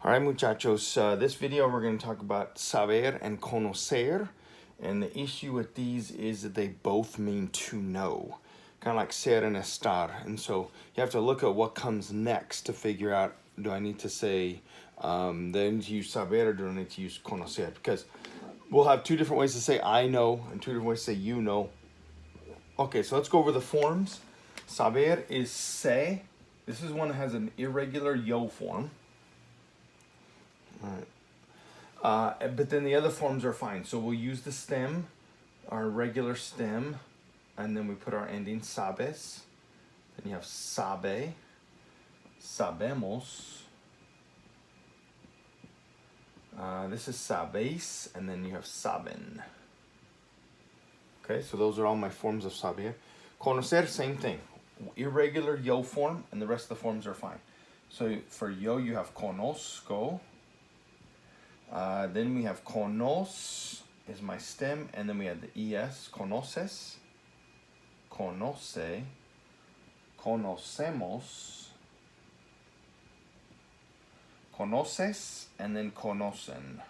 All right, muchachos, this video we're going to talk about saber and conocer. And the issue with these is that they both mean to know, kind of like ser and estar. And so you have to look at what comes next to figure out, do I need to say, do I need to use saber or do I need to use conocer? Because we'll have two different ways to say I know and two different ways to say you know. Okay, so let's go over the forms. Saber is se. This is one that has an irregular yo form. All right. But then the other forms are fine. So we'll use the stem, our regular stem, and then we put our ending sabes. Then you have sabe, sabemos. This is sabes, and then you have saben. Okay, so those are all my forms of saber. Conocer, same thing. Irregular yo form, and the rest of the forms are fine. So for yo, you have conozco. Then we have conos is my stem, and then we have the es, conoces, conoce, conocemos, conoces, and then conocen.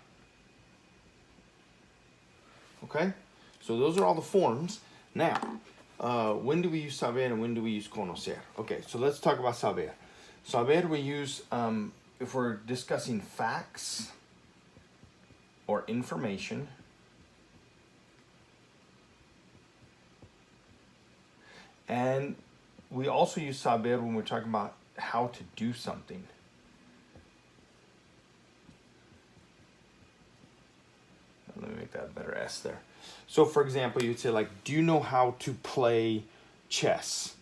Okay, so those are all the forms. Now, when do we use saber and when do we use conocer? Okay, so let's talk about saber. Saber we use if we're discussing facts or information. And we also use saber when we're talking about how to do something. Let me make that a better S there. So for example, you'd say like, do you know how to play chess?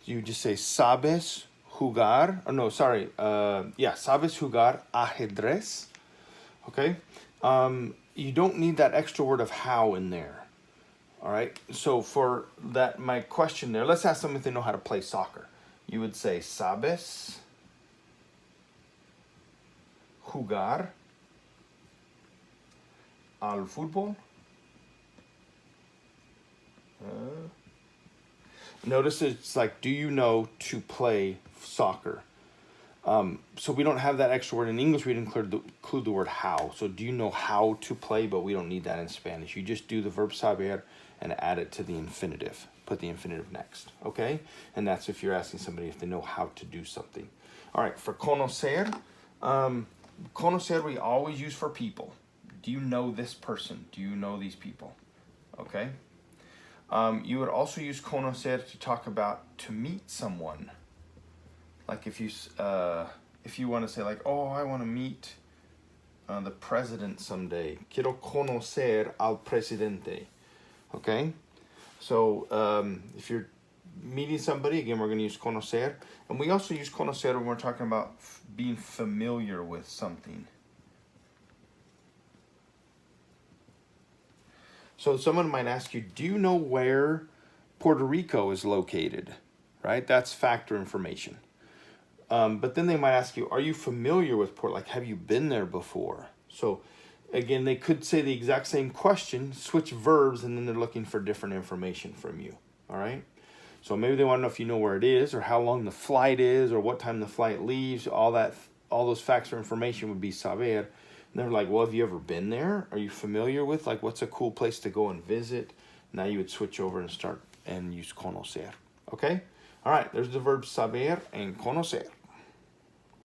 You just say, sabes jugar, or no, sorry, sabes jugar ajedrez, okay? You don't need that extra word of how in there, all right? So for that, my question there, let's ask them if they know how to play soccer. You would say, sabes jugar al fútbol? Notice it's like, do you know to play soccer? So we don't have that extra word in English. We'd include the word how. So do you know how to play? But we don't need that in Spanish. You just do the verb saber and add it to the infinitive. Put the infinitive next, okay? And that's if you're asking somebody if they know how to do something. All right, for conocer, conocer we always use for people. Do you know this person? Do you know these people? Okay. You would also use conocer to talk about to meet someone. Like if you want to say like, oh, I want to meet the president someday. Quiero conocer al presidente. Okay. So if you're meeting somebody, again, we're going to use conocer. And we also use conocer when we're talking about being familiar with something. So someone might ask you, do you know where Puerto Rico is located? Right? That's factor information. But then they might ask you, are you familiar with Puerto? Like, have you been there before? So again, they could say the exact same question, switch verbs, and then they're looking for different information from you. All right? So maybe they want to know if you know where it is or how long the flight is or what time the flight leaves. All those facts or information would be saber. And they're like, well, have you ever been there? Are you familiar with, like, what's a cool place to go and visit? Now you would switch over and start and use conocer. Okay? All right, there's the verbs saber and conocer.